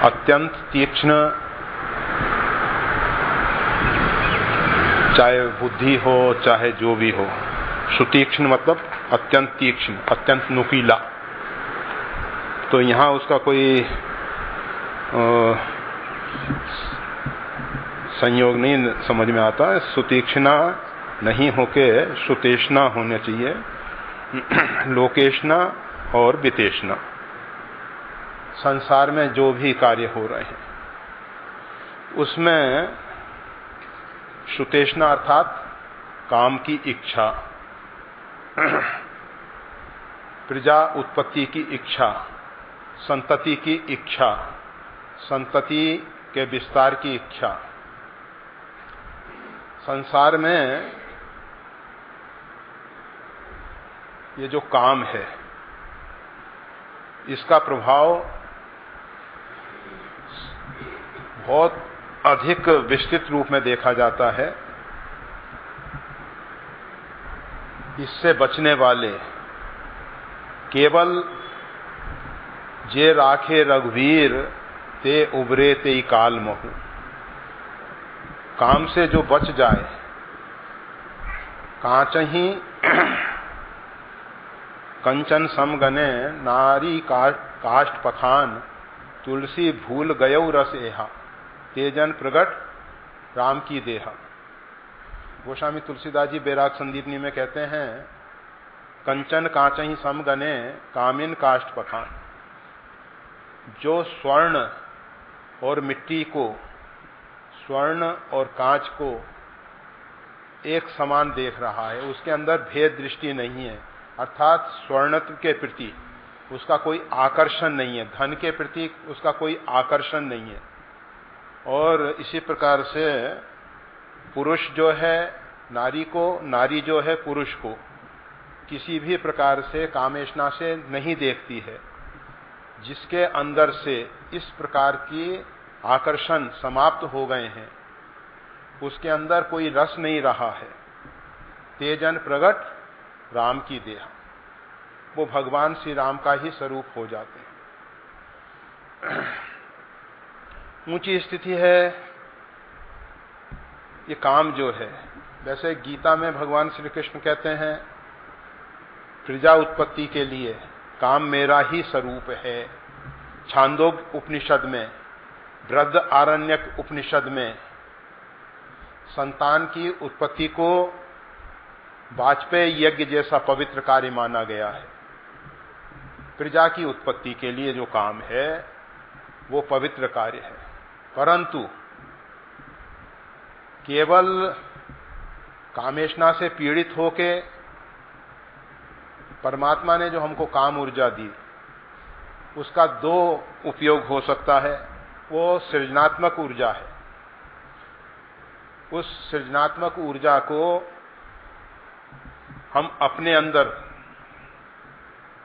अत्यंत तीक्ष्ण, चाहे बुद्धि हो चाहे जो भी हो। सुतीक्ष्ण मतलब अत्यंत तीक्ष्ण, अत्यंत नुकीला। तो यहाँ उसका कोई संयोग नहीं समझ में आता है। सुतीक्ष्णा नहीं होके सुतेष्णा होना चाहिए, लोकेष्णा और वितेष्णा। संसार में जो भी कार्य हो रहे हैं उसमें सुतेष्णा अर्थात काम की इच्छा, प्रजा उत्पत्ति की इच्छा, संतति की इच्छा, संतति के विस्तार की इच्छा। संसार में ये जो काम है इसका प्रभाव बहुत अधिक विस्तृत रूप में देखा जाता है। इससे बचने वाले केवल जे राखे रघुवीर ते उबरे ते काल महु। काम से जो बच जाए, कांचहि कंचन समगने नारी काष्ठ पखान, तुलसी भूल गयौ रस एहा, तेजन प्रगट राम की देहा। गोस्वामी तुलसीदास जी बैराग संदीपनी में कहते हैं, कंचन कांचहि समगने कामिन काष्ठ पखान। जो स्वर्ण और मिट्टी को, स्वर्ण और कांच को एक समान देख रहा है, उसके अंदर भेद दृष्टि नहीं है, अर्थात स्वर्णत्व के प्रति उसका कोई आकर्षण नहीं है, धन के प्रति उसका कोई आकर्षण नहीं है। और इसी प्रकार से पुरुष जो है नारी को, नारी जो है पुरुष को किसी भी प्रकार से कामेष्णा से नहीं देखती है। जिसके अंदर से इस प्रकार की आकर्षण समाप्त हो गए हैं उसके अंदर कोई रस नहीं रहा है। तेजन प्रगट राम की देहा, वो भगवान श्री राम का ही स्वरूप हो जाते हैं। ऊंची स्थिति है ये काम जो है। वैसे गीता में भगवान श्री कृष्ण कहते हैं प्रजा उत्पत्ति के लिए काम मेरा ही स्वरूप है। छांदोग्य उपनिषद में, बृहद आरण्यक उपनिषद में संतान की उत्पत्ति को वाजपेयी यज्ञ जैसा पवित्र कार्य माना गया है। प्रजा की उत्पत्ति के लिए जो काम है वो पवित्र कार्य है, परंतु केवल कामेष्णा से पीड़ित होके परमात्मा ने जो हमको काम ऊर्जा दी उसका दो उपयोग हो सकता है। वो सृजनात्मक ऊर्जा है। उस सृजनात्मक ऊर्जा को हम अपने अंदर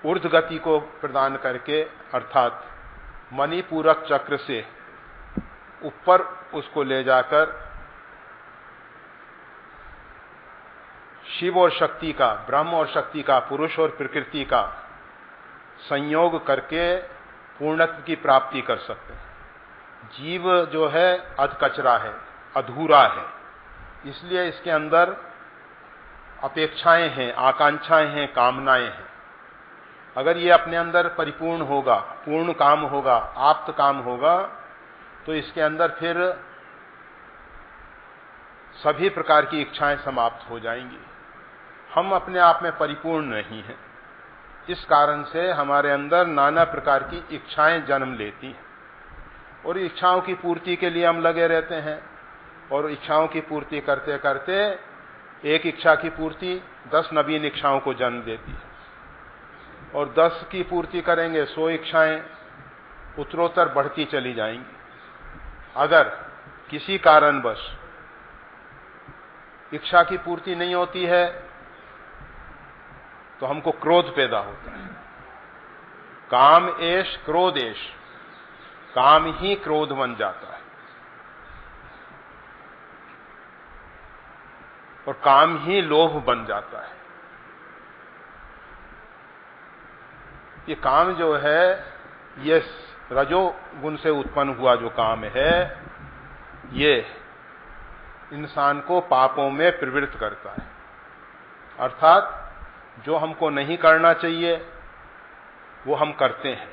ऊर्ध्व गति को प्रदान करके, अर्थात मणिपूरक चक्र से ऊपर उसको ले जाकर शिव और शक्ति का, ब्रह्म और शक्ति का, पुरुष और प्रकृति का संयोग करके पूर्णत्व की प्राप्ति कर सकते हैं। जीव जो है अधकचरा है, अधूरा है, इसलिए इसके अंदर अपेक्षाएं हैं, आकांक्षाएं हैं, कामनाएं हैं। अगर ये अपने अंदर परिपूर्ण होगा, पूर्ण काम होगा, आप्त काम होगा, तो इसके अंदर फिर सभी प्रकार की इच्छाएं समाप्त हो जाएंगी। हम अपने आप में परिपूर्ण नहीं हैं, इस कारण से हमारे अंदर नाना प्रकार की इच्छाएं जन्म लेती हैं और इच्छाओं की पूर्ति के लिए हम लगे रहते हैं। और इच्छाओं की पूर्ति करते करते एक इच्छा की पूर्ति 10 नवीन इच्छाओं को जन्म देती है और 10 की पूर्ति करेंगे 100 इच्छाएं उत्तरोत्तर बढ़ती चली जाएंगी। अगर किसी कारणवश इच्छा की पूर्ति नहीं होती है तो हमको क्रोध पैदा होता है। काम एश क्रोध एश, काम ही क्रोध बन जाता है और काम ही लोभ बन जाता है। ये काम जो है ये रजोगुण से उत्पन्न हुआ जो काम है, ये इंसान को पापों में प्रवृत्त करता है। अर्थात जो हमको नहीं करना चाहिए वो हम करते हैं,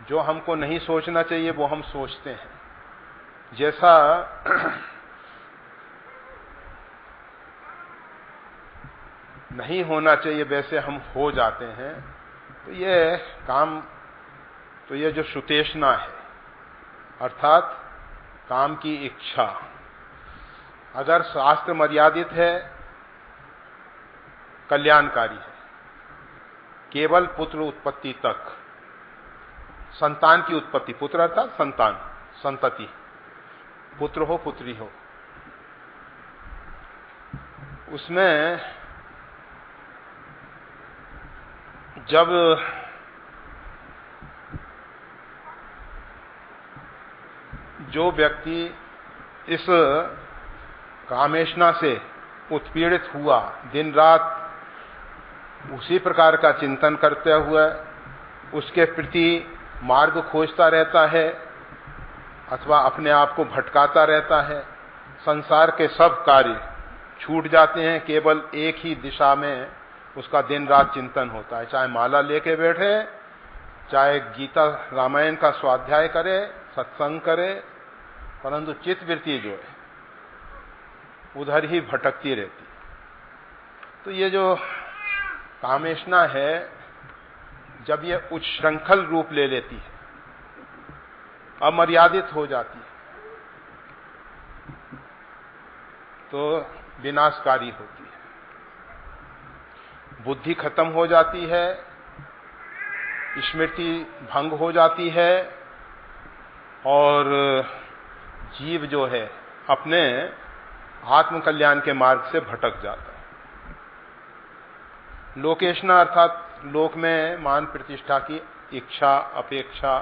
जो हमको नहीं सोचना चाहिए वो हम सोचते हैं। जैसा नहीं होना चाहिए वैसे हम हो जाते हैं। तो ये जो सुतेष्णा है, अर्थात काम की इच्छा, अगर शास्त्र मर्यादित है, कल्याणकारी है, केवल पुत्र उत्पत्ति तक, संतान की उत्पत्ति, पुत्र अर्थात संतान, संतति, पुत्र हो पुत्री हो, उसमें जब जो व्यक्ति इस कामेष्णा से उत्पीड़ित हुआ, दिन रात उसी प्रकार का चिंतन करते हुए उसके प्रति मार्ग खोजता रहता है अथवा अपने आप को भटकाता रहता है, संसार के सब कार्य छूट जाते हैं, केवल एक ही दिशा में उसका दिन रात चिंतन होता है। चाहे माला लेके बैठे, चाहे गीता रामायण का स्वाध्याय करे, सत्संग करे, परंतु चित्तवृत्ति जो है उधर ही भटकती रहती। तो ये जो कामेष्णा है, जब ये उच्छृंखल रूप ले लेती है, अमर्यादित हो जाती है, तो विनाशकारी होती है। बुद्धि खत्म हो जाती है, स्मृति भंग हो जाती है और जीव जो है अपने आत्म कल्याण के मार्ग से भटक जाता है। लोकेष्णा अर्थात लोक में मान प्रतिष्ठा की इच्छा, अपेक्षा,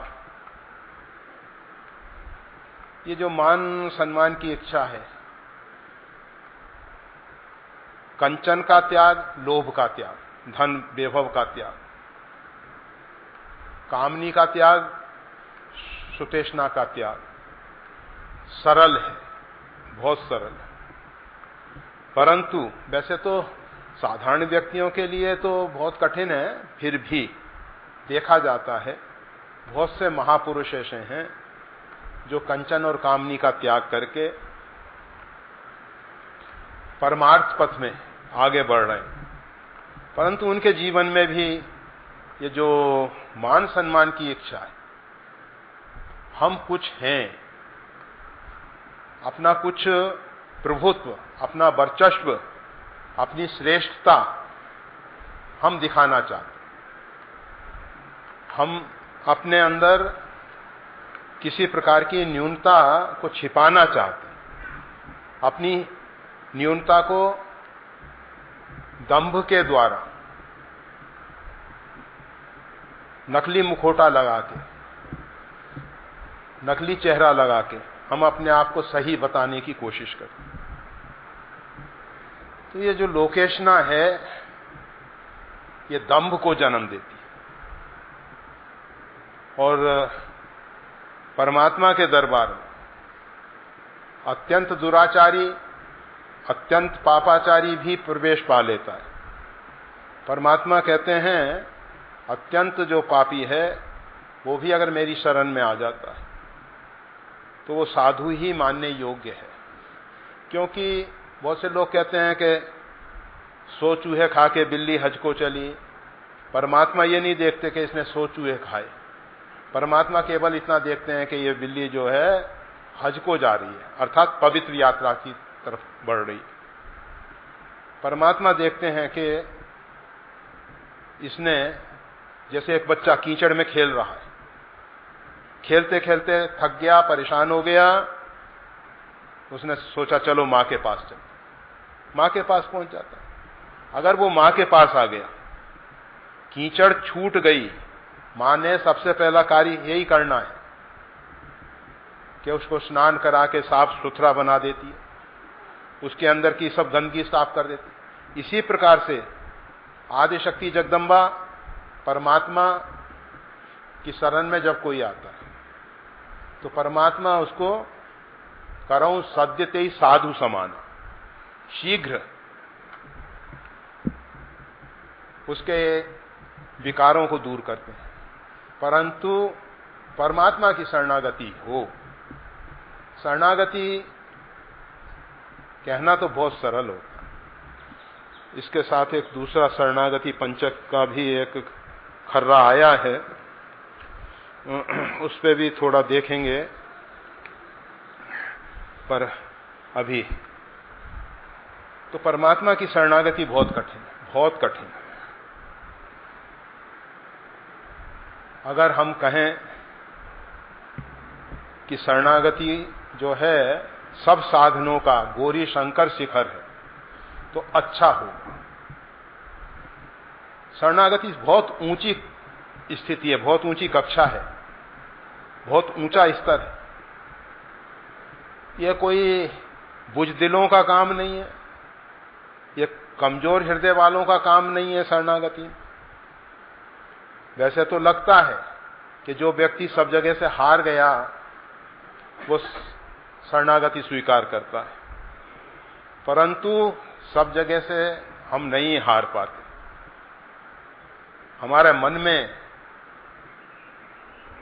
ये जो मान सम्मान की इच्छा है, कंचन का त्याग, लोभ का त्याग, धन वैभव का त्याग, कामनी का त्याग, सुतेष्णा का त्याग, सरल है, बहुत सरल है। परंतु वैसे तो साधारण व्यक्तियों के लिए तो बहुत कठिन है, फिर भी देखा जाता है बहुत से महापुरुष ऐसे हैं जो कंचन और कामनी का त्याग करके परमार्थ पथ में आगे बढ़ रहे हैं। परंतु उनके जीवन में भी ये जो मान सम्मान की इच्छा है, हम कुछ हैं, अपना कुछ प्रभुत्व, अपना वर्चस्व, अपनी श्रेष्ठता हम दिखाना चाहते, हम अपने अंदर किसी प्रकार की न्यूनता को छिपाना चाहते, अपनी न्यूनता को दंभ के द्वारा नकली मुखौटा लगा के, नकली चेहरा लगा के हम अपने आप को सही बताने की कोशिश करते। तो ये जो लोकेष्णा है, ये दंभ को जन्म देती है और परमात्मा के दरबार में अत्यंत दुराचारी, अत्यंत पापाचारी भी प्रवेश पा लेता है। परमात्मा कहते हैं अत्यंत जो पापी है वो भी अगर मेरी शरण में आ जाता है तो वो साधु ही मानने योग्य है। क्योंकि बहुत से लोग कहते हैं कि 100 चूहे खा के बिल्ली हज को चली। परमात्मा ये नहीं देखते कि इसने 100 चूहे खाए, परमात्मा केवल इतना देखते हैं कि ये बिल्ली जो है हज को जा रही है, अर्थात पवित्र यात्रा की तरफ बढ़ रही। परमात्मा देखते हैं कि इसने, जैसे एक बच्चा कीचड़ में खेल रहा है, खेलते खेलते थक गया, परेशान हो गया, उसने सोचा चलो मां के पास चलते, मां के पास पहुंच जाता है। अगर वो मां के पास आ गया, कीचड़ छूट गई, मां ने सबसे पहला कार्य यही करना है कि उसको स्नान करा के साफ सुथरा बना देती है, उसके अंदर की सब गंदगी साफ कर देती है। इसी प्रकार से आदिशक्ति जगदम्बा परमात्मा की शरण में जब कोई आता है तो परमात्मा उसको करऊं सद्यते ही साधु समाना, शीघ्र उसके विकारों को दूर करते हैं। परंतु परमात्मा की शरणागति हो, शरणागति कहना तो बहुत सरल होता है। इसके साथ एक दूसरा शरणागति पंचक का भी एक खर्रा आया है, उस पे भी थोड़ा देखेंगे, पर अभी तो परमात्मा की शरणागति बहुत कठिन है, बहुत कठिन है। अगर हम कहें कि शरणागति जो है सब साधनों का गौरी शंकर शिखर है, तो अच्छा होगा। शरणागति बहुत ऊंची स्थिति है, बहुत ऊंची कक्षा है, बहुत ऊंचा स्तर है। यह कोई बुजदिलों का काम नहीं है, यह कमजोर हृदय वालों का काम नहीं है शरणागति। वैसे तो लगता है कि जो व्यक्ति सब जगह से हार गया वो शरणागति स्वीकार करता है, परंतु सब जगह से हम नहीं हार पाते। हमारे मन में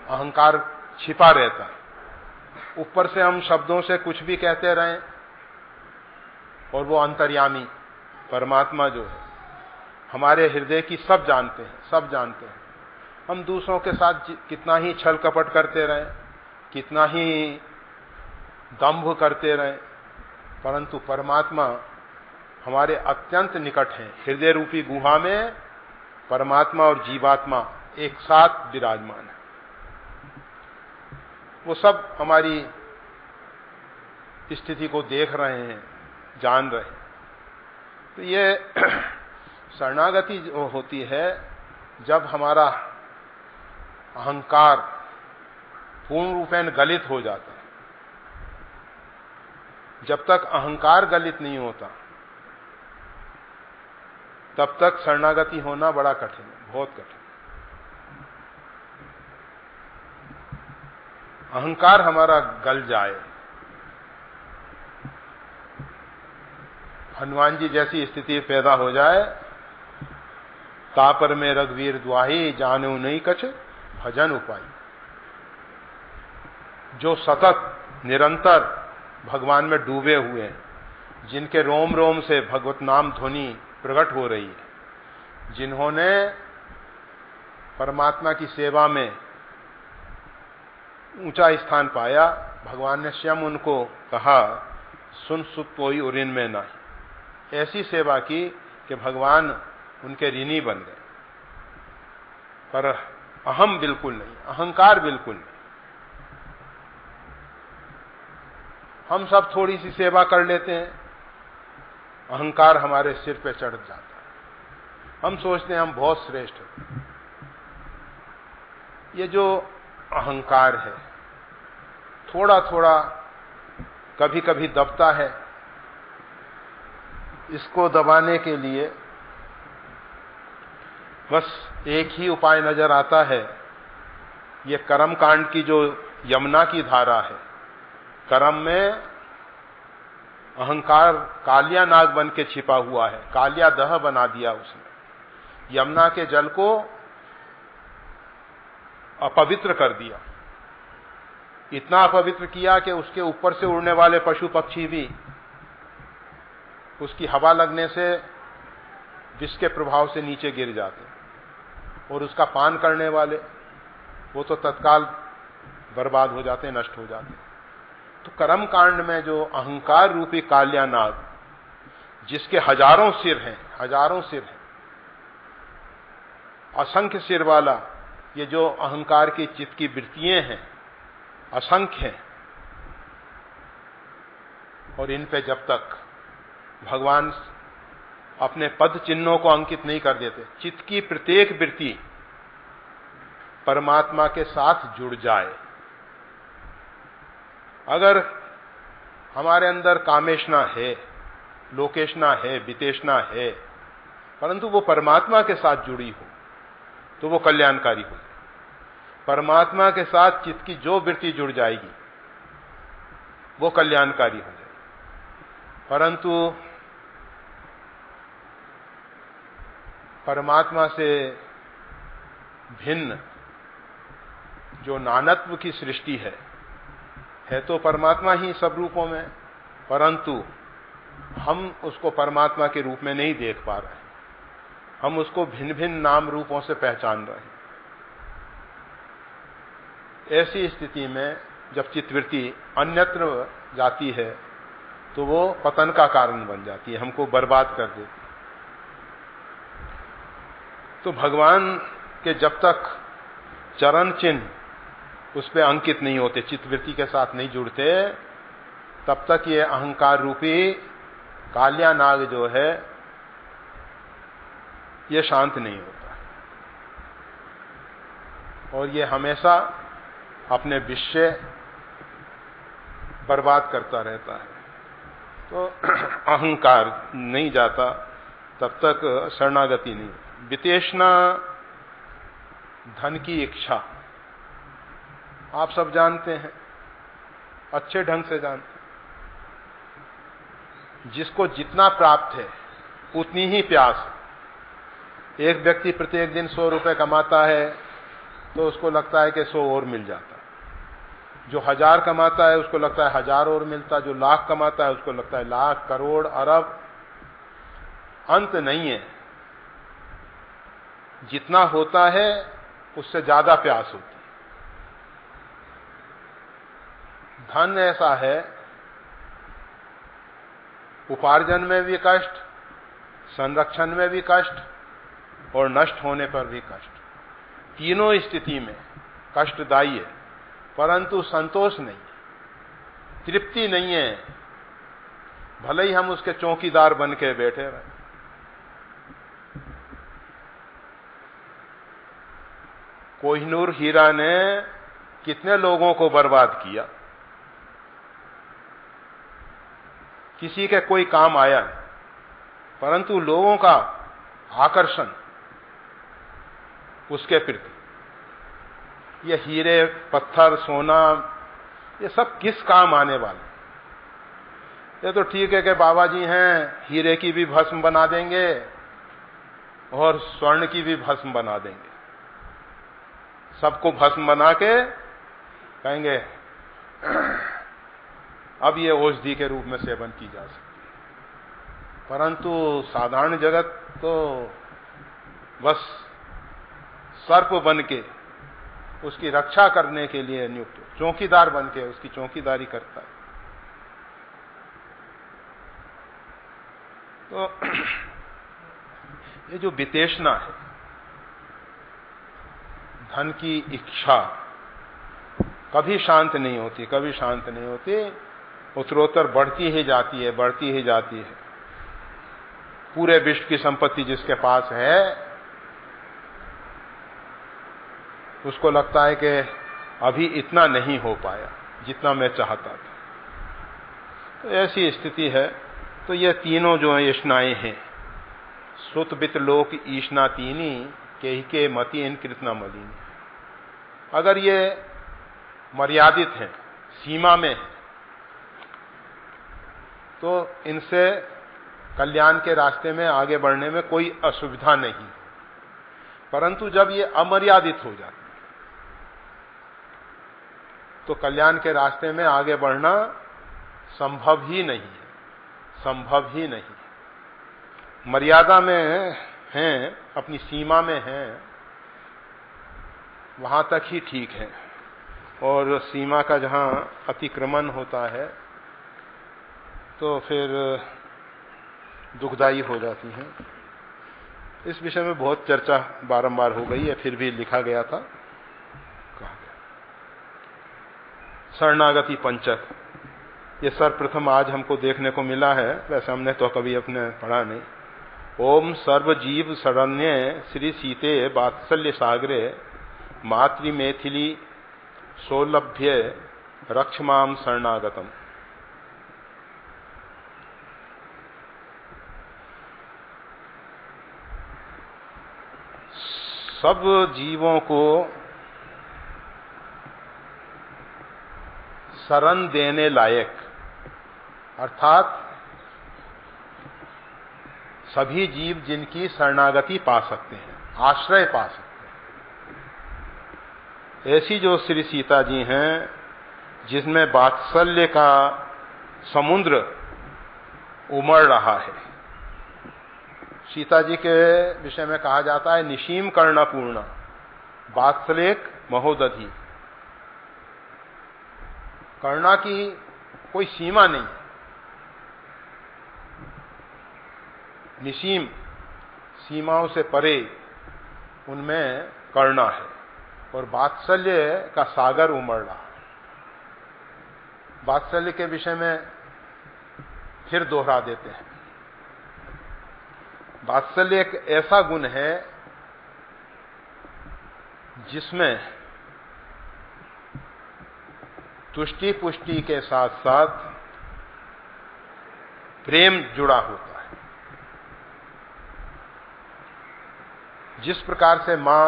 अहंकार छिपा रहता है, ऊपर से हम शब्दों से कुछ भी कहते रहें, और वो अंतर्यामी परमात्मा जो है हमारे हृदय की सब जानते हैं, सब जानते हैं। हम दूसरों के साथ कितना ही छल कपट करते रहें, कितना ही दंभ करते रहें, परंतु परमात्मा हमारे अत्यंत निकट हैं। हृदय रूपी गुहा में परमात्मा और जीवात्मा एक साथ विराजमान है। वो सब हमारी स्थिति को देख रहे हैं, जान रहे हैं। तो ये शरणागति जो होती है जब हमारा अहंकार पूर्ण रूपेण गलित हो जाता है। जब तक अहंकार गलित नहीं होता तब तक शरणागति होना बड़ा कठिन है, बहुत कठिन। अहंकार हमारा गल जाए, हनुमान जी जैसी स्थिति पैदा हो जाए, तापर में रघुवीर द्वाही जाने नहीं कछ भजन उपाय। जो सतत निरंतर भगवान में डूबे हुए हैं, जिनके रोम रोम से भगवत नाम ध्वनि प्रकट हो रही है, जिन्होंने परमात्मा की सेवा में ऊंचा स्थान पाया, भगवान ने स्वयं उनको कहा सुन सुत कोई उरिन में नहीं। ऐसी सेवा की कि भगवान उनके ऋणी बन गए। पर अहम बिल्कुल नहीं, अहंकार बिल्कुल नहीं। हम सब थोड़ी सी सेवा कर लेते हैं, अहंकार हमारे सिर पे चढ़ जाता है। हम सोचते हैं हम बहुत श्रेष्ठ हैं। ये जो अहंकार है थोड़ा थोड़ा कभी कभी दबता है। इसको दबाने के लिए बस एक ही उपाय नजर आता है। ये कर्म कांड की जो यमुना की धारा है, कर्म में अहंकार कालिया नाग बन के छिपा हुआ है, कालिया दह बना दिया उसने, यमुना के जल को अपवित्र कर दिया। इतना अपवित्र किया कि उसके ऊपर से उड़ने वाले पशु पक्षी भी उसकी हवा लगने से विष के प्रभाव से नीचे गिर जाते, और उसका पान करने वाले वो तो तत्काल बर्बाद हो जाते, नष्ट हो जाते। तो कर्म कांड में जो अहंकार रूपी कालिया नाग, जिसके हजारों सिर हैं, हजारों सिर हैं, असंख्य सिर वाला ये जो अहंकार की चित्त की वृत्तियां हैं, असंख्य हैं, और इन पे जब तक भगवान अपने पद चिन्हों को अंकित नहीं कर देते, चित्त की प्रत्येक वृत्ति परमात्मा के साथ जुड़ जाए। अगर हमारे अंदर कामेशना है, लोकेशना है, वितेशना है, परंतु वो परमात्मा के साथ जुड़ी हो तो वो कल्याणकारी हो। परमात्मा के साथ चित्त की जो वृत्ति जुड़ जाएगी वो कल्याणकारी हो जाएगी। परंतु परमात्मा से भिन्न जो नानत्व की सृष्टि है तो परमात्मा ही सब रूपों में, परंतु हम उसको परमात्मा के रूप में नहीं देख पा रहे, हम उसको भिन्न भिन्न नाम रूपों से पहचान रहे हैं। ऐसी स्थिति में जब चित्तवृत्ति अन्यत्र जाती है तो वो पतन का कारण बन जाती है, हमको बर्बाद कर देती है। तो भगवान के जब तक चरण चिन्ह उस पर अंकित नहीं होते, चित्तवृत्ति के साथ नहीं जुड़ते, तब तक ये अहंकार रूपी कालिया नाग जो है ये शांत नहीं होता और ये हमेशा अपने विषय बर्बाद करता रहता है। तो अहंकार नहीं जाता तब तक शरणागति नहीं। वितेषणा धन की इच्छा आप सब जानते हैं, अच्छे ढंग से जानते हैं। जिसको जितना प्राप्त है उतनी ही प्यास। एक व्यक्ति प्रत्येक दिन 100 रुपए कमाता है तो उसको लगता है कि 100 और मिल जाता। जो 1000 कमाता है उसको लगता है 1000 और मिलता। जो लाख कमाता है उसको लगता है लाख, करोड़, अरब। अंत नहीं है। जितना होता है उससे ज्यादा प्यास होती है। धन ऐसा है, उपार्जन में भी कष्ट, संरक्षण में भी कष्ट और नष्ट होने पर भी कष्ट। तीनों स्थिति में कष्टदायी है, परंतु संतोष नहीं, तृप्ति नहीं है। भले ही हम उसके चौकीदार बन के बैठे रहे। कोहिनूर हीरा ने कितने लोगों को बर्बाद किया, किसी के कोई काम आया नहीं, परंतु लोगों का आकर्षण उसके प्रति, ये हीरे, पत्थर, सोना, ये सब किस काम आने वाले। ये तो ठीक है कि बाबा जी हैं, हीरे की भी भस्म बना देंगे और स्वर्ण की भी भस्म बना देंगे। सबको भस्म बना के कहेंगे अब ये औषधि के रूप में सेवन की जा सकती है। परंतु साधारण जगत तो बस सर्प बन के उसकी रक्षा करने के लिए नियुक्त, चौकीदार बन के उसकी चौकीदारी करता है। तो ये जो वितेषणा है, धन की इच्छा कभी शांत नहीं होती, कभी शांत नहीं होती, उत्तरोत्तर बढ़ती ही जाती है, बढ़ती ही जाती है। पूरे विश्व की संपत्ति जिसके पास है उसको लगता है कि अभी इतना नहीं हो पाया जितना मैं चाहता था। तो ऐसी स्थिति है। तो ये तीनों जो येषणाएं हैं, श्रुत वित्त लोक ईष्णा तीनी के मति इन कृतना मलिनी, अगर ये मर्यादित है, सीमा में है, तो इनसे कल्याण के रास्ते में आगे बढ़ने में कोई असुविधा नहीं। परंतु जब ये अमर्यादित हो जाती तो कल्याण के रास्ते में आगे बढ़ना संभव ही नहीं है, संभव ही नहीं। मर्यादा में हैं, अपनी सीमा में हैं, वहां तक ही ठीक है। और सीमा का जहां अतिक्रमण होता है तो फिर दुखदायी हो जाती हैं। इस विषय में बहुत चर्चा बारंबार हो गई है, फिर भी लिखा गया था। कहा गया शरणागति पंचक, ये सर्वप्रथम आज हमको देखने को मिला है, वैसे हमने तो कभी अपने पढ़ा नहीं। ओम सर्वजीव शरण्ये श्री सीते वात्सल्य सागरे मातृ मैथिली सौलभ्य रक्षमाम शरणागतम। सब जीवों को शरण देने लायक, अर्थात सभी जीव जिनकी शरणागति पा सकते हैं, आश्रय पा सकते हैं, ऐसी जो श्री सीता जी हैं जिसमें वात्सल्य का समुद्र उमड़ रहा है। सीता जी के विषय में कहा जाता है निशीम कर्णपूर्ण वात्सल्यक महोदधि। करुणा की कोई सीमा नहीं है। निसीम, सीमाओं से परे उनमें करुणा है और वात्सल्य का सागर उमड़ रहा है। वात्सल्य के विषय में फिर दोहरा देते हैं। वात्सल्य एक ऐसा गुण है जिसमें तुष्टि पुष्टि के साथ साथ प्रेम जुड़ा होता है। जिस प्रकार से मां,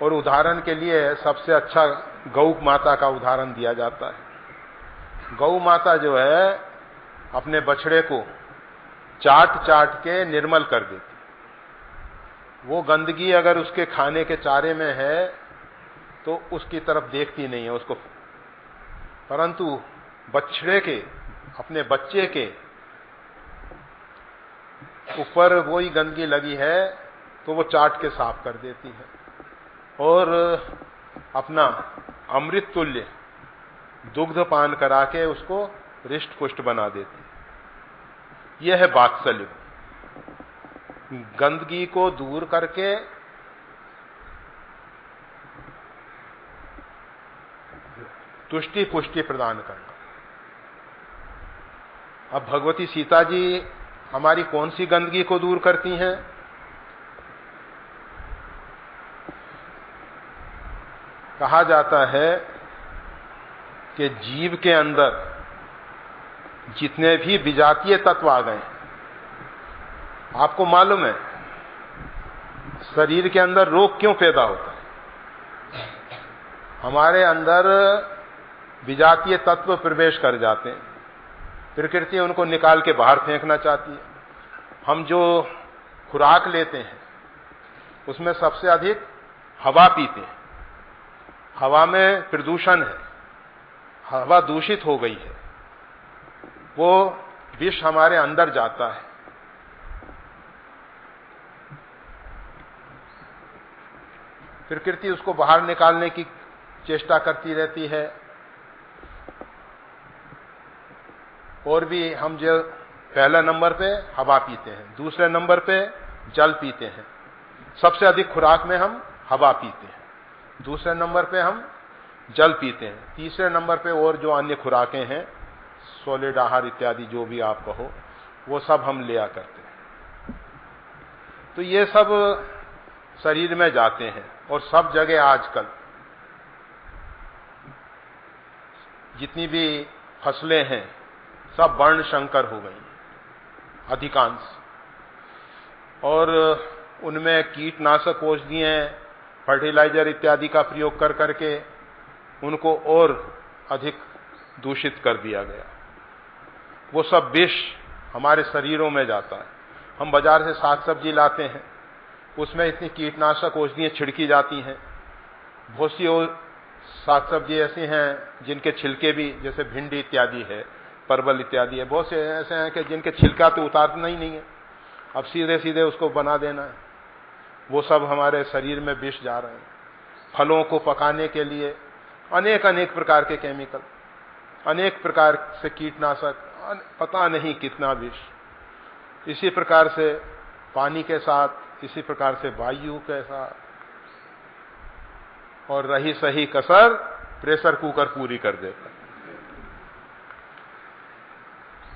और उदाहरण के लिए सबसे अच्छा गौ माता का उदाहरण दिया जाता है। गौ माता जो है अपने बछड़े को चाट चाट के निर्मल कर देती। वो गंदगी अगर उसके खाने के चारे में है तो उसकी तरफ देखती नहीं है उसको, परंतु बछड़े के, अपने बच्चे के ऊपर वही गंदगी लगी है तो वो चाट के साफ कर देती है और अपना अमृत तुल्य दुग्ध पान करा के उसको रिष्ट पुष्ट बना देती है। यह है वात्सल्य, गंदगी को दूर करके तुष्टि पुष्टि प्रदान करना। अब भगवती सीता जी हमारी कौन सी गंदगी को दूर करती हैं? कहा जाता है कि जीव के अंदर जितने भी विजातीय तत्व आ गए, आपको मालूम है शरीर के अंदर रोग क्यों पैदा होता है? हमारे अंदर विजातीय तत्व प्रवेश कर जाते हैं, प्रकृति उनको निकाल के बाहर फेंकना चाहती है। हम जो खुराक लेते हैं उसमें सबसे अधिक हवा पीते हैं। हवा में प्रदूषण है, हवा दूषित हो गई है, वो विष हमारे अंदर जाता है। प्रकृति उसको बाहर निकालने की चेष्टा करती रहती है। और भी हम जो पहले नंबर पे हवा पीते हैं, दूसरे नंबर पे जल पीते हैं। सबसे अधिक खुराक में हम हवा पीते हैं, दूसरे नंबर पे हम जल पीते हैं, तीसरे नंबर पे और जो अन्य खुराकें हैं, सॉलिड आहार इत्यादि जो भी आप कहो, वो सब हम लिया करते हैं। तो ये सब शरीर में जाते हैं और सब जगह आजकल जितनी भी फसलें हैं सब वर्ण संकर हो गई अधिकांश, और उनमें कीटनाशक औषधियां, फर्टिलाइजर इत्यादि का प्रयोग कर करके उनको और अधिक दूषित कर दिया गया। वो सब विष हमारे शरीरों में जाता है। हम बाजार से साग सब्जी लाते हैं, उसमें इतनी कीटनाशक औषधियां छिड़की जाती हैं। बहुत सी साग सब्जी ऐसी हैं जिनके छिलके भी, जैसे भिंडी इत्यादि है, परवल इत्यादि है, बहुत से ऐसे हैं कि जिनके छिलका तो उतारना ही नहीं है, अब सीधे सीधे उसको बना देना है। वो सब हमारे शरीर में विष जा रहे हैं। फलों को पकाने के लिए अनेक अनेक प्रकार के केमिकल, अनेक प्रकार से कीटनाशक, पता नहीं कितना विष। इसी प्रकार से पानी के साथ, इसी प्रकार से वायु के साथ, और रही सही कसर प्रेशर कुकर पूरी कर देता है।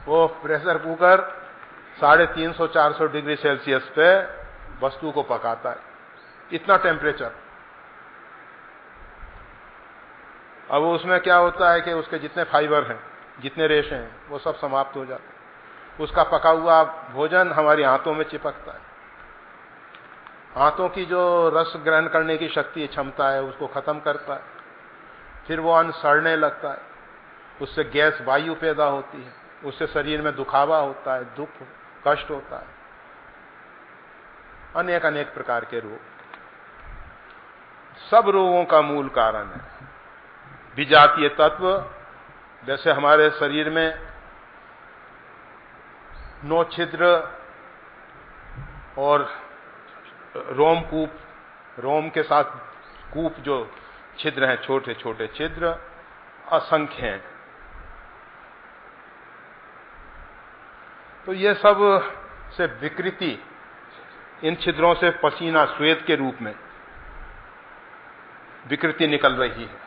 वो प्रेशर कुकर 350-400 डिग्री सेल्सियस पे वस्तु को पकाता है, इतना टेम्परेचर। अब उसमें क्या होता है कि उसके जितने फाइबर हैं, जितने रेशे हैं, वो सब समाप्त हो जाते हैं। उसका पका हुआ भोजन हमारी आंतों में चिपकता है। आंतों की जो रस ग्रहण करने की शक्ति, क्षमता है, उसको खत्म करता है। फिर वो अन्न सड़ने लगता है। उससे गैस वायु पैदा होती है, उससे शरीर में दुखावा होता है, दुख कष्ट होता है, अनेक अनेक प्रकार के रोग। सब रोगों का मूल कारण है विजातीय तत्व। जैसे हमारे शरीर में 9 छिद्र और रोमकूप, रोम के साथ कूप जो छिद्र हैं, छोटे छोटे छिद्र असंख्य हैं। तो ये सब से विकृति, इन छिद्रों से पसीना श्वेत के रूप में विकृति निकल रही है।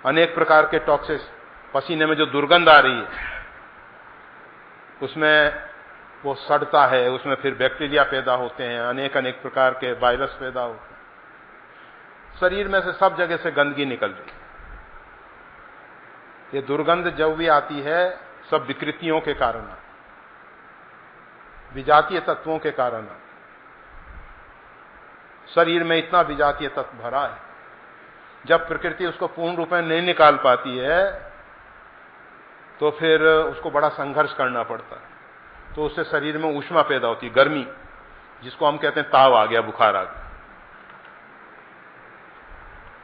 अनेक प्रकार के टॉक्सिस, पसीने में जो दुर्गंध आ रही है उसमें वो सड़ता है, उसमें फिर बैक्टीरिया पैदा होते हैं, अनेक अनेक प्रकार के वायरस पैदा होते हैं। शरीर में से सब जगह से गंदगी निकल रही है। ये दुर्गंध जब भी आती है सब विकृतियों के कारण, विजातीय तत्वों के कारण। शरीर में इतना विजातीय तत्व भरा है, जब प्रकृति उसको पूर्ण रूप में नहीं निकाल पाती है तो फिर उसको बड़ा संघर्ष करना पड़ता है। तो उससे शरीर में ऊष्मा पैदा होती है, गर्मी, जिसको हम कहते हैं ताव आ गया, बुखार आ गया।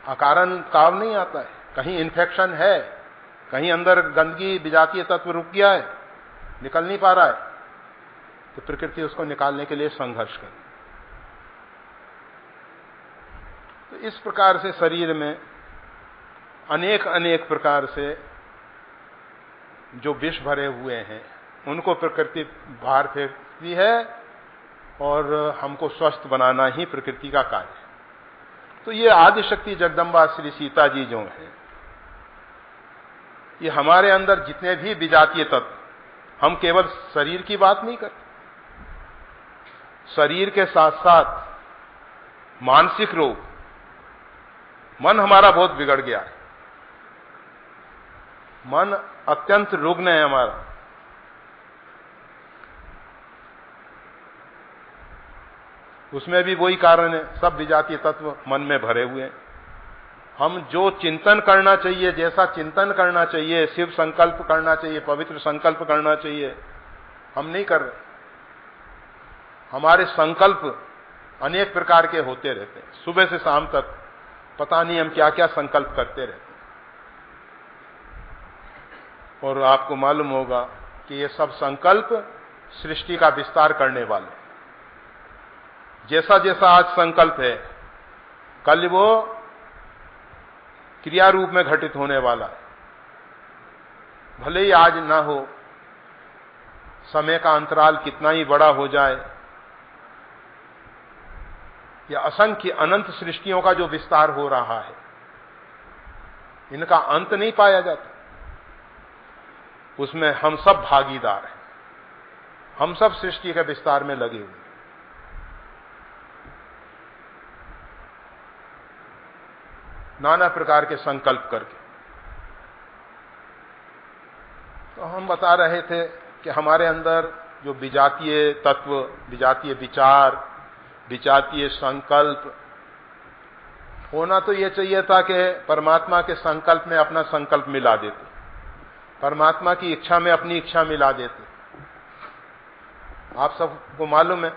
अकारण ताव नहीं आता है, कहीं इन्फेक्शन है, कहीं अंदर गंदगी विजातीय तत्व रुक गया है, निकल नहीं पा रहा है, तो प्रकृति उसको निकालने के लिए संघर्ष करे। तो इस प्रकार से शरीर में अनेक अनेक प्रकार से जो विष भरे हुए हैं उनको प्रकृति बाहर फेंकती है और हमको स्वस्थ बनाना ही प्रकृति का कार्य है। तो ये आदि शक्ति जगदम्बा श्री सीता जी जो है, ये हमारे अंदर जितने भी विजातीय तत्व, हम केवल शरीर की बात नहीं करते, शरीर के साथ साथ मानसिक रोग, मन हमारा बहुत बिगड़ गया है, मन अत्यंत रुग्ण है हमारा। उसमें भी वही कारण है, सब विजातीय तत्व मन में भरे हुए हैं। हम जो चिंतन करना चाहिए, जैसा चिंतन करना चाहिए, शिव संकल्प करना चाहिए, पवित्र संकल्प करना चाहिए, हम नहीं कर रहे। हमारे संकल्प अनेक प्रकार के होते रहते हैं, सुबह से शाम तक पता नहीं हम क्या क्या संकल्प करते रहते हैं। और आपको मालूम होगा कि ये सब संकल्प सृष्टि का विस्तार करने वाले। जैसा जैसा आज संकल्प है, कल वो क्रिया रूप में घटित होने वाला है। भले ही आज ना हो, समय का अंतराल कितना ही बड़ा हो जाए, या असंख्य अनंत सृष्टियों का जो विस्तार हो रहा है, इनका अंत नहीं पाया जाता। उसमें हम सब भागीदार हैं, हम सब सृष्टि के विस्तार में लगे हुए। नाना प्रकार के संकल्प करके। तो हम बता रहे थे कि हमारे अंदर जो विजातीय तत्व, विजातीय विचार, विजातीय संकल्प, होना तो ये चाहिए था कि परमात्मा के संकल्प में अपना संकल्प मिला देते, परमात्मा की इच्छा में अपनी इच्छा मिला देते। आप सबको मालूम है,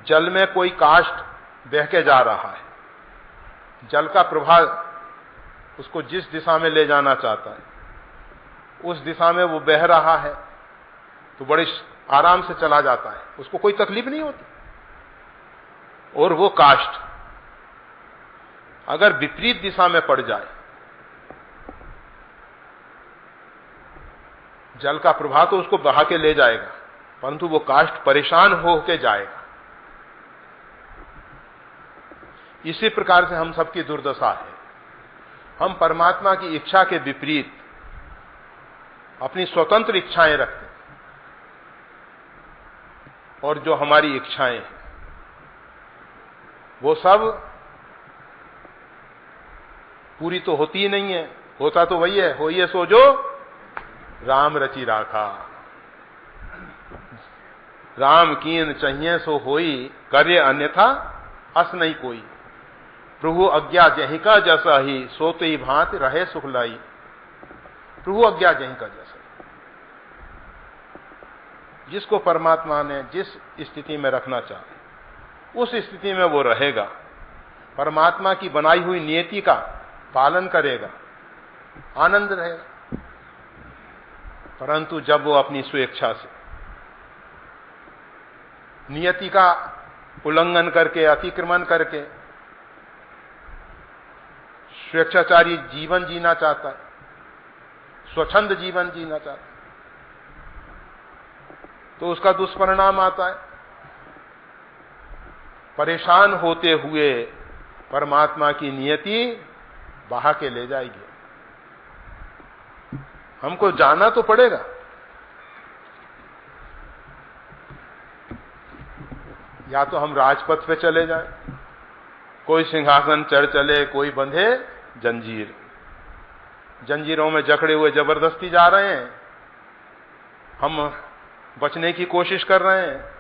जल में कोई काष्ठ बह के जा रहा है, जल का प्रवाह उसको जिस दिशा में ले जाना चाहता है उस दिशा में वो बह रहा है, तो बड़े आराम से चला जाता है, उसको कोई तकलीफ नहीं होती। और वो काष्ठ अगर विपरीत दिशा में पड़ जाए, जल का प्रवाह तो उसको बहा के ले जाएगा, परंतु वो काष्ठ परेशान होकर जाएगा। इसी प्रकार से हम सबकी दुर्दशा है। हम परमात्मा की इच्छा के विपरीत अपनी स्वतंत्र इच्छाएं रखते हैं, और जो हमारी इच्छाएं हैं वो सब पूरी तो होती ही नहीं है। होता तो वही है, होइए सो जो राम रचि राखा, राम कीन चाहिए सो होई, करे अन्यथा अस नहीं कोई। प्रभु आज्ञा जही का जैसा ही, सोते ही भांति रहे सुख लाई। प्रभु आज्ञा जही का जैसा, जिसको परमात्मा ने जिस स्थिति में रखना चाहे उस स्थिति में वो रहेगा, परमात्मा की बनाई हुई नियति का पालन करेगा, आनंद रहेगा। परंतु जब वो अपनी स्वेच्छा से नियति का उल्लंघन करके, अतिक्रमण करके स्वेच्छाचारी जीवन जीना चाहता है, स्वच्छंद जीवन जीना चाहता है, तो उसका दुष्परिणाम आता है। परेशान होते हुए परमात्मा की नियति बहा के ले जाएगी। हमको जाना तो पड़ेगा। या तो हम राजपथ पे चले जाएं, कोई सिंहासन चढ़ चले, कोई बंधे जंजीर, जंजीरों में जकड़े हुए जबरदस्ती जा रहे हैं, हम बचने की कोशिश कर रहे हैं।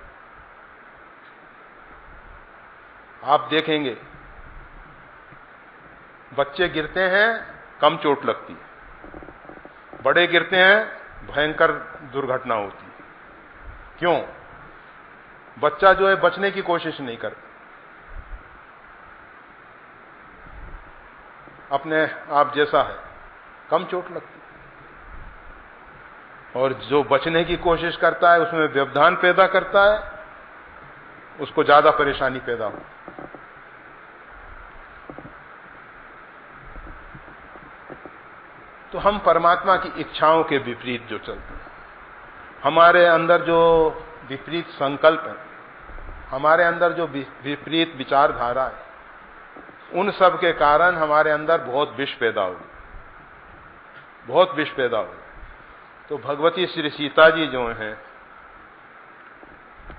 आप देखेंगे बच्चे गिरते हैं, कम चोट लगती है, बड़े गिरते हैं, भयंकर दुर्घटना होती है। क्यों? बच्चा जो है बचने की कोशिश नहीं करता, अपने आप जैसा है, कम चोट लगती है। और जो बचने की कोशिश करता है, उसमें व्यवधान पैदा करता है, उसको ज्यादा परेशानी पैदा होती है। तो हम परमात्मा की इच्छाओं के विपरीत जो चलते हैं, हमारे अंदर जो विपरीत संकल्प है, हमारे अंदर जो विपरीत विचारधारा है, उन सब के कारण हमारे अंदर बहुत विष पैदा हुई, बहुत विष पैदा हुई। तो भगवती श्री सीता जी जो हैं,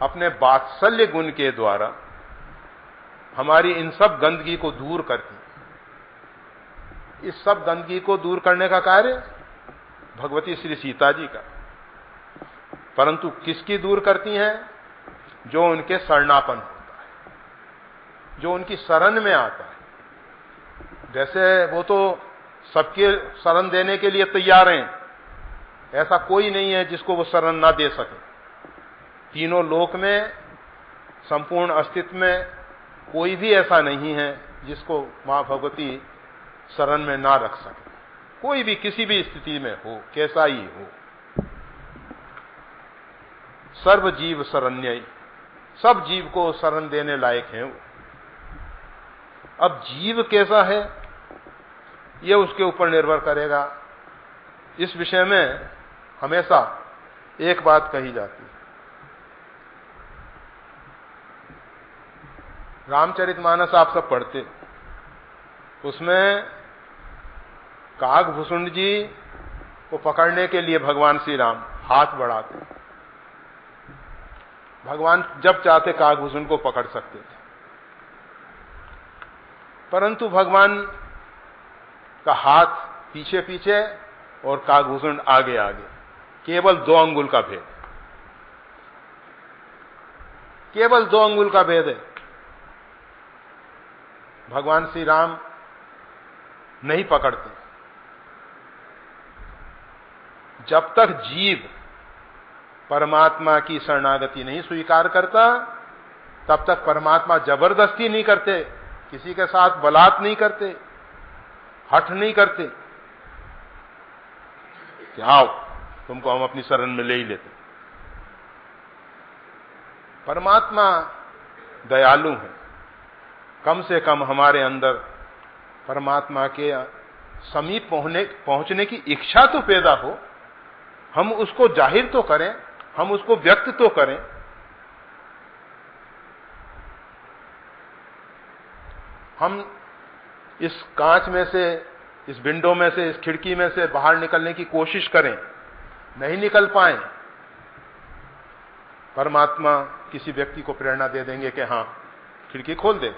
अपने वात्सल्य गुण के द्वारा हमारी इन सब गंदगी को दूर करती। इस सब गंदगी को दूर करने का कार्य भगवती श्री सीता जी का। परंतु किसकी दूर करती हैं? जो उनके शरणापन होता है, जो उनकी शरण में आता है। जैसे वो तो सबके शरण देने के लिए तैयार हैं, ऐसा कोई नहीं है जिसको वो शरण ना दे सके। तीनों लोक में, संपूर्ण अस्तित्व में कोई भी ऐसा नहीं है जिसको मां भगवती शरण में ना रख सके। कोई भी किसी भी स्थिति में हो, कैसा ही हो। सर्व जीव शरण्य, सब जीव को शरण देने लायक है वो। अब जीव कैसा है ये उसके ऊपर निर्भर करेगा। इस विषय में हमेशा एक बात कही जाती है। रामचरितमानस आप सब पढ़ते, उसमें काकभूषुंड जी को पकड़ने के लिए भगवान श्री राम हाथ बढ़ाते। भगवान जब चाहते काकभूषुंड को पकड़ सकते थे, परंतु भगवान का हाथ पीछे पीछे और काकभूषुंड आगे आगे, केवल 2 अंगुल का भेद, केवल 2 अंगुल का भेद है। भगवान श्री राम नहीं पकड़ते। जब तक जीव परमात्मा की शरणागति नहीं स्वीकार करता, तब तक परमात्मा जबरदस्ती नहीं करते, किसी के साथ बलात् नहीं करते, हठ नहीं करते कि आओ तुमको हम अपनी शरण में ले ही लेते। परमात्मा दयालु है। कम से कम हमारे अंदर परमात्मा के समीप पहुंचने की इच्छा तो पैदा हो, हम उसको जाहिर तो करें, हम उसको व्यक्त तो करें। हम इस कांच में से, इस विंडो में से, इस खिड़की में से बाहर निकलने की कोशिश करें, नहीं निकल पाए, परमात्मा किसी व्यक्ति को प्रेरणा दे देंगे कि हां खिड़की खोल दे।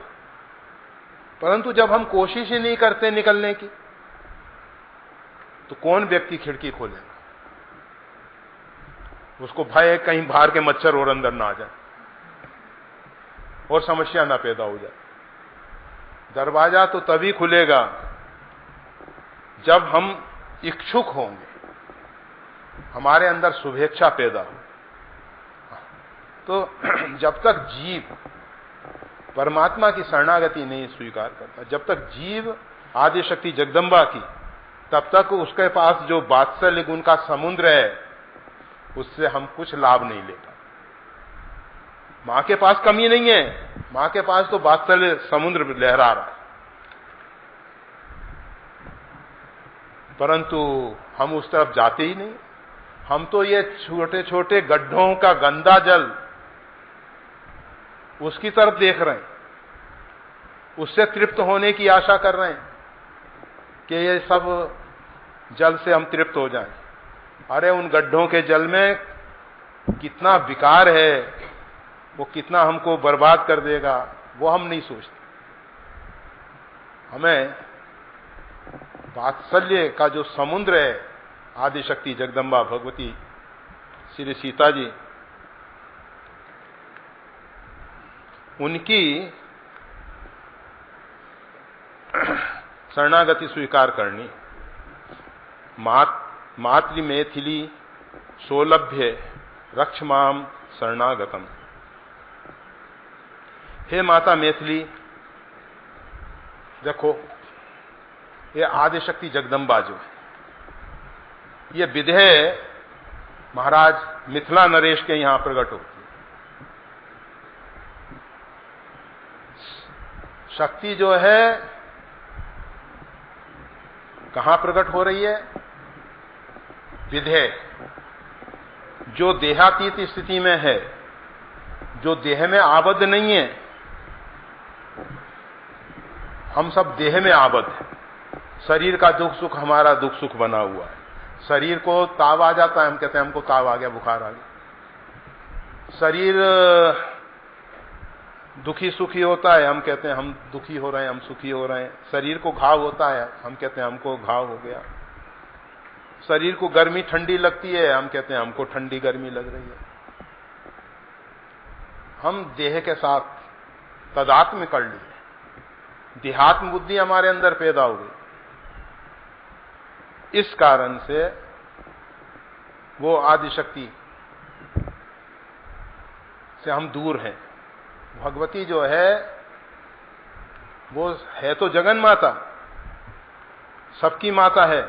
परंतु जब हम कोशिश ही नहीं करते निकलने की, तो कौन व्यक्ति खिड़की खोलेगा? उसको भय है कहीं बाहर के मच्छर और अंदर ना आ जाए और समस्या ना पैदा हो जाए। दरवाजा तो तभी खुलेगा जब हम इच्छुक होंगे, हमारे अंदर शुभेच्छा पैदा हो। तो जब तक जीव परमात्मा की शरणागति नहीं स्वीकार करता, जब तक जीव आदिशक्ति जगदम्बा की, तब तक उसके पास जो वात्सल्य गुण का समुद्र है उससे हम कुछ लाभ नहीं ले पाते। मां के पास कमी नहीं है, मां के पास तो वात्सल्य समुद्र लहरा रहा है, परंतु हम उस तरफ जाते ही नहीं। हम तो ये छोटे छोटे गड्ढों का गंदा जल उसकी तरफ देख रहे हैं, उससे तृप्त होने की आशा कर रहे हैं कि ये सब जल से हम तृप्त हो जाएं। अरे उन गड्ढों के जल में कितना विकार है, वो कितना हमको बर्बाद कर देगा, वो हम नहीं सोचते। हमें वात्सल्य का जो समुद्र है, आदिशक्ति जगदम्बा भगवती श्री सीता जी, उनकी शरणागति स्वीकार करनी। मातृ मैथिली सौलभ्य रक्ष माम शरणागतम। हे माता मैथिली, देखो ये आदिशक्ति जगदम्बा जो है, ये विधेय महाराज मिथिला नरेश के यहां प्रकट होती है। शक्ति जो है कहां प्रकट हो रही है? विधेय जो देहातीत स्थिति में है, जो देह में आबद्ध नहीं है। हम सब देह में आबद्ध हैं। शरीर का दुख सुख हमारा दुख सुख बना हुआ है। शरीर को ताव आ जाता है, हम कहते हैं हमको ताव आ गया, बुखार आ गया। शरीर दुखी सुखी होता है, हम कहते हैं हम दुखी हो रहे हैं, हम सुखी हो रहे हैं। शरीर को घाव होता है, हम कहते हैं हमको घाव हो गया। शरीर को गर्मी ठंडी लगती है, हम कहते हैं हमको ठंडी गर्मी लग रही है। हम देह के साथ तदात्म्य कर लिए, देहात्म बुद्धि हमारे अंदर पैदा हो गई। इस कारण से वो आदिशक्ति से हम दूर हैं। भगवती जो है वो है तो जगन माता, सबकी माता है,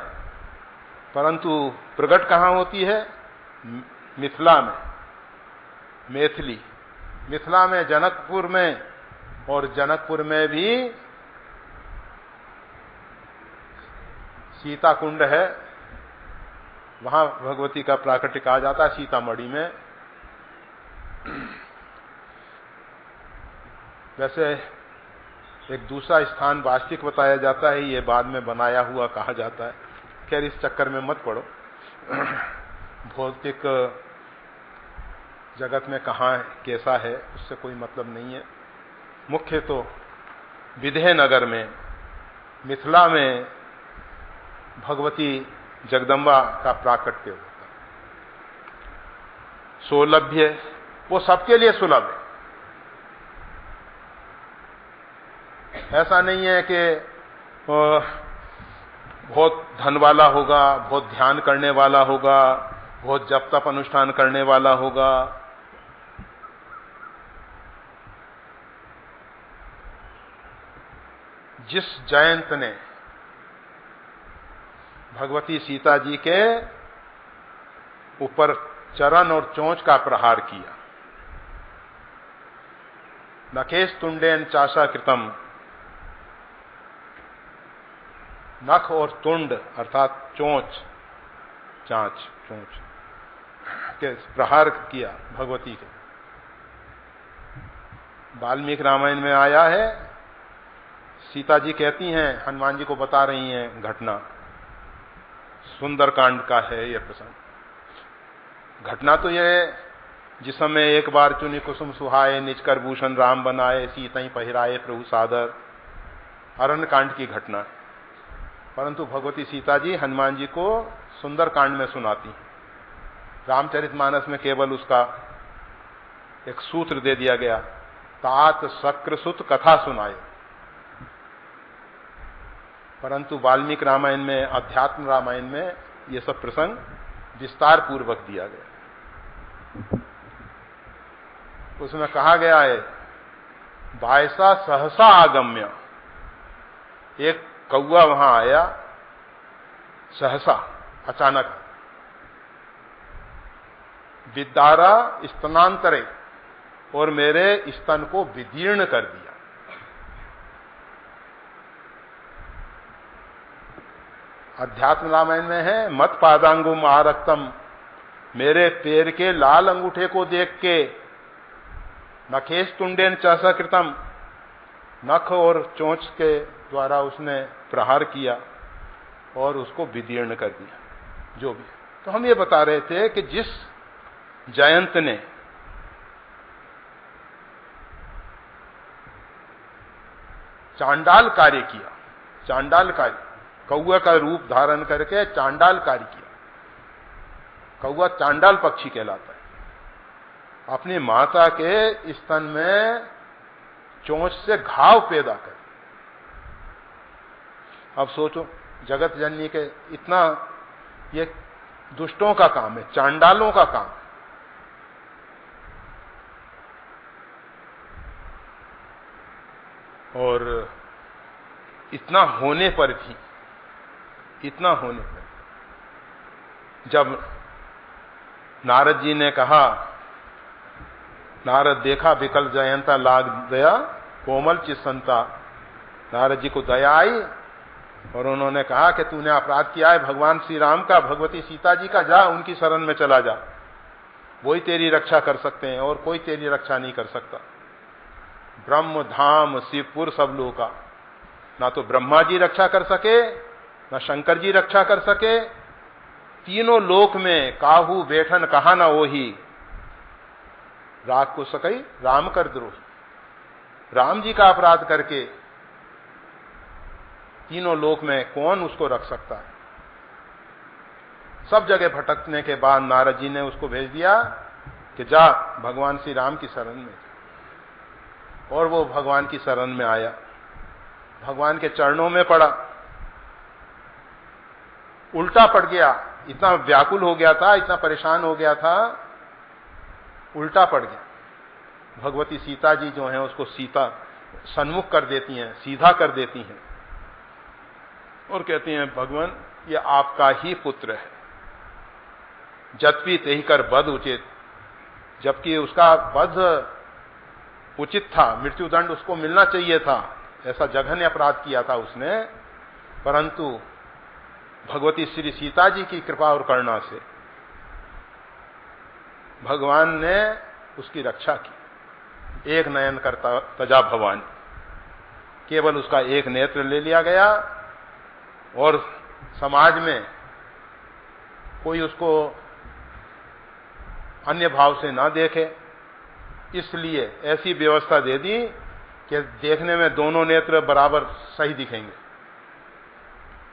परंतु प्रकट कहां होती है? मिथिला में, मैथिली। मिथिला में जनकपुर में, और जनकपुर में भी सीता कुंड है, वहां भगवती का प्राकट्य कहा जाता है। सीतामढ़ी में वैसे एक दूसरा स्थान वास्तविक बताया जाता है, ये बाद में बनाया हुआ कहा जाता है। खैर इस चक्कर में मत पड़ो, भौतिक जगत में कहाँ कैसा है उससे कोई मतलब नहीं है। मुख्य तो विधेयनगर में, मिथिला में भगवती जगदम्बा का प्राकट्य होता है। सौलभ्य, वो सबके लिए सुलभ है। ऐसा नहीं है कि बहुत धन वाला होगा, बहुत ध्यान करने वाला होगा, बहुत जप तप अनुष्ठान करने वाला होगा। जिस जयंत ने भगवती सीता जी के ऊपर चरण और चोंच का प्रहार किया, नखेश तुंडेन चाशा कृतम, नख और तुंड अर्थात चोंच, चांच, चोंच के प्रहार किया भगवती के। वाल्मीकि रामायण में आया है, सीता जी कहती हैं, हनुमान जी को बता रही हैं घटना, सुंदरकांड का है यह प्रसंग। घटना तो यह, जिस समय एक बार चुनी कुसुम सुहाए, निज कर भूषण राम बनाए, सीता ही पहिराए प्रभु सादर, अरण्य कांड की घटना है। परंतु भगवती सीता जी हनुमान जी को सुंदरकांड में सुनाती। रामचरितमानस में केवल उसका एक सूत्र दे दिया गया, तात शक्र सुत कथा सुनाए। परंतु वाल्मीकि रामायण में, अध्यात्म रामायण में ये सब प्रसंग विस्तार पूर्वक दिया गया। उसमें कहा गया है, वायसा सहसा आगम्य, एक कौआ वहां आया सहसा, अचानक, विद्यारा स्तनांतरे, और मेरे स्तन को विदीर्ण कर दिया। अध्यात्म रामायण में है, मत पादांगुम आरक्तम, मेरे पैर के लाल अंगूठे को देख के, नखेश तुंडेन चसा कृतम, नख और चोंच के द्वारा उसने प्रहार किया और उसको विदीर्ण कर दिया। जो भी, तो हम ये बता रहे थे कि जिस जयंत ने चांडाल कार्य किया, चांडाल कार्य, कौआ का रूप धारण करके चांडाल कार्य किया, कौआ चांडाल पक्षी कहलाता है, अपनी माता के स्तन में चोंच से घाव पैदा कर। अब सोचो, जगत जननी के इतना, ये दुष्टों का काम है, चांडालों का काम है। और इतना होने पर भी, इतना होने पर, जब नारद जी ने कहा, नारद देखा विकल जयंता लाग दया कोमल चिसंता, नारद जी को दया आई और उन्होंने कहा कि तूने अपराध किया है भगवान श्री राम का, भगवती सीता जी का, जा उनकी शरण में चला जा, वही तेरी रक्षा कर सकते हैं और कोई तेरी रक्षा नहीं कर सकता। ब्रह्म धाम शिवपुर सब लोगों का, ना तो ब्रह्मा जी रक्षा कर सके, ना शंकर जी रक्षा कर सके, तीनों लोक में काहू बैठन कहा ना वही, राग को सकई राम कर द्रोही। राम जी का अपराध करके तीनों लोक में कौन उसको रख सकता है। सब जगह भटकने के बाद नारद जी ने उसको भेज दिया कि जा भगवान श्री राम की शरण में, और वो भगवान की शरण में आया, भगवान के चरणों में पड़ा, उल्टा पड़ गया, इतना व्याकुल हो गया था, इतना परेशान हो गया था, उल्टा पड़ गया। भगवती सीता जी जो हैं उसको सीता सन्मुख कर देती हैं, सीधा कर देती हैं और कहती हैं, भगवान ये आपका ही पुत्र है, जत्वी तेहि कर वध उचित, जबकि उसका वध उचित था, मृत्युदंड उसको मिलना चाहिए था, ऐसा जघन्य अपराध किया था उसने, परंतु भगवती श्री सीता जी की कृपा और करुणा से भगवान ने उसकी रक्षा की। एक नयन करता तजा भवानी, केवल उसका एक नेत्र ले लिया गया और समाज में कोई उसको अन्य भाव से ना देखे, इसलिए ऐसी व्यवस्था दे दी कि देखने में दोनों नेत्र बराबर सही दिखेंगे।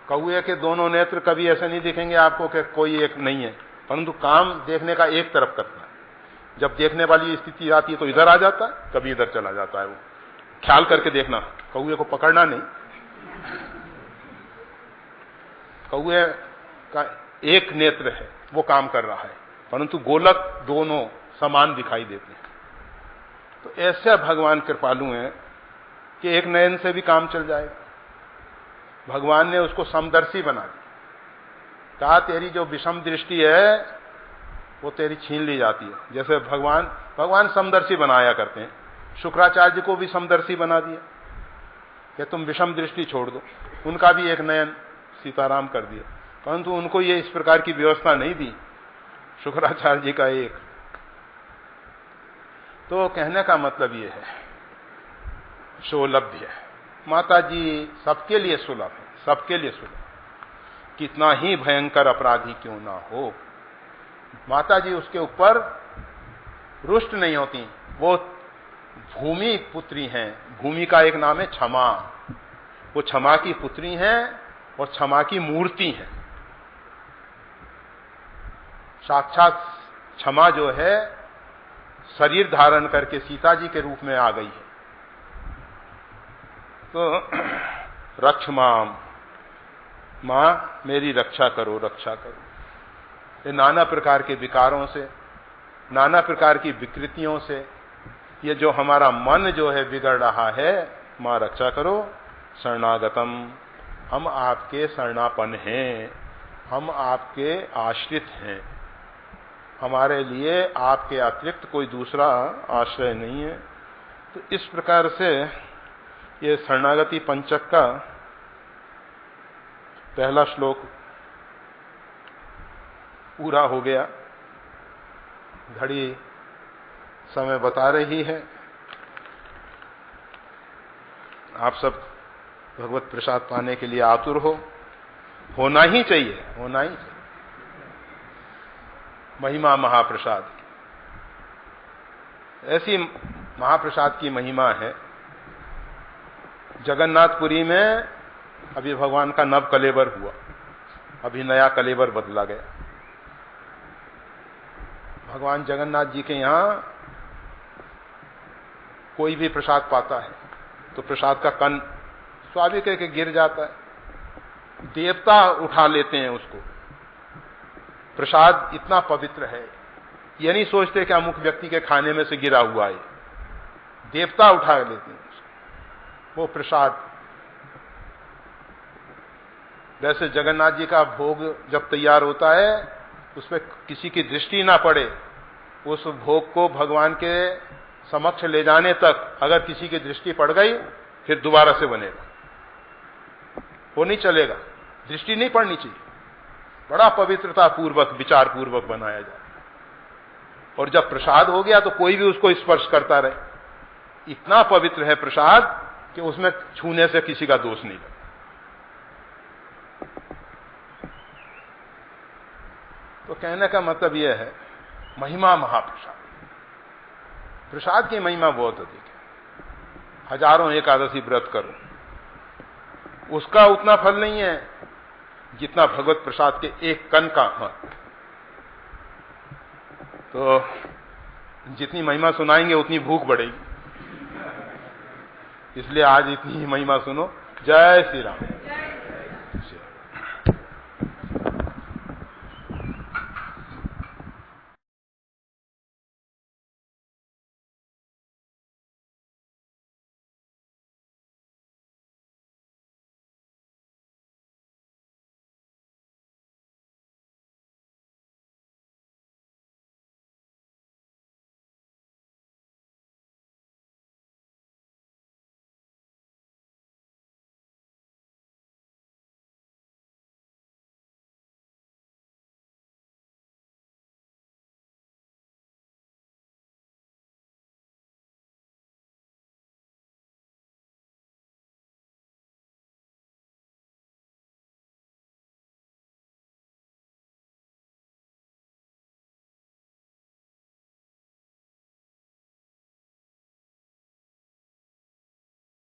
कौए के दोनों नेत्र कभी ऐसे नहीं दिखेंगे आपको कि कोई एक नहीं है, परंतु काम देखने का एक तरफ करता है। जब देखने वाली स्थिति आती है तो इधर आ जाता है, कभी इधर चला जाता है। वो ख्याल करके देखना, कौए को पकड़ना नहीं। कौए का एक नेत्र है, वो काम कर रहा है, परंतु गोलक दोनों समान दिखाई देते हैं। तो ऐसे भगवान कृपालु हैं कि एक नयन से भी काम चल जाएगा। भगवान ने उसको समदर्शी बना दिया, कहा तेरी जो विषम दृष्टि है वो तेरी छीन ली जाती है। जैसे भगवान समदर्शी बनाया करते हैं, शुक्राचार्य जी को भी समदर्शी बना दिया कि तुम विषम दृष्टि छोड़ दो। उनका भी एक नयन सीताराम कर दिया, परंतु उनको ये इस प्रकार की व्यवस्था नहीं दी, शुक्राचार्य जी का एक। तो कहने का मतलब ये है, सौलभ्य, माता जी सबके लिए सुलभ है, सबके लिए सुलभ, कितना ही भयंकर अपराधी क्यों ना हो, माता जी उसके ऊपर रुष्ट नहीं होती। वो भूमि पुत्री हैं, भूमि का एक नाम है क्षमा, वो क्षमा की पुत्री हैं और क्षमा की मूर्ति हैं। साक्षात क्षमा जो है शरीर धारण करके सीता जी के रूप में आ गई है। तो रक्षमाम, माँ मेरी रक्षा करो, रक्षा करो। ये नाना प्रकार के विकारों से, नाना प्रकार की विकृतियों से, ये जो हमारा मन जो है बिगड़ रहा है, माँ रक्षा करो। शरणागतम, हम आपके शरणापन हैं, हम आपके आश्रित हैं, हमारे लिए आपके अतिरिक्त कोई दूसरा आश्रय नहीं है। तो इस प्रकार से ये शरणागति पंचक का पहला श्लोक पूरा हो गया। घड़ी समय बता रही है। आप सब भगवत प्रसाद पाने के लिए आतुर हो, होना ही चाहिए, होना ही चाहिए। महिमा महाप्रसाद, ऐसी महाप्रसाद की महिमा है। जगन्नाथपुरी में अभी भगवान का नव कलेवर हुआ, अभी नया कलेवर बदला गया। भगवान जगन्नाथ जी के यहां कोई भी प्रसाद पाता है तो प्रसाद का कण स्वाभाविक है कि गिर जाता है, देवता उठा लेते हैं उसको। प्रसाद इतना पवित्र है, ये नहीं सोचते कि अमुक व्यक्ति के खाने में से गिरा हुआ है, देवता उठा लेते हैं उसको, वो प्रसाद। वैसे जगन्नाथ जी का भोग जब तैयार होता है, उसमें किसी की दृष्टि ना पड़े, उस भोग को भगवान के समक्ष ले जाने तक अगर किसी की दृष्टि पड़ गई, फिर दोबारा से बनेगा, वो नहीं चलेगा, दृष्टि नहीं पड़नी चाहिए। बड़ा पवित्रता पूर्वक, विचार पूर्वक बनाया जाए। और जब प्रसाद हो गया तो कोई भी उसको स्पर्श करता रहे। इतना पवित्र है प्रसाद कि उसमें छूने से किसी का दोष नहीं लगता। तो कहने का मतलब यह है, महिमा महाप्रसाद, प्रसाद की महिमा बहुत अधिक है। हजारों एकादशी व्रत करो, उसका उतना फल नहीं है जितना भगवत प्रसाद के एक कण का महत्व। तो जितनी महिमा सुनाएंगे उतनी भूख बढ़ेगी, इसलिए आज इतनी ही महिमा सुनो। जय श्री राम।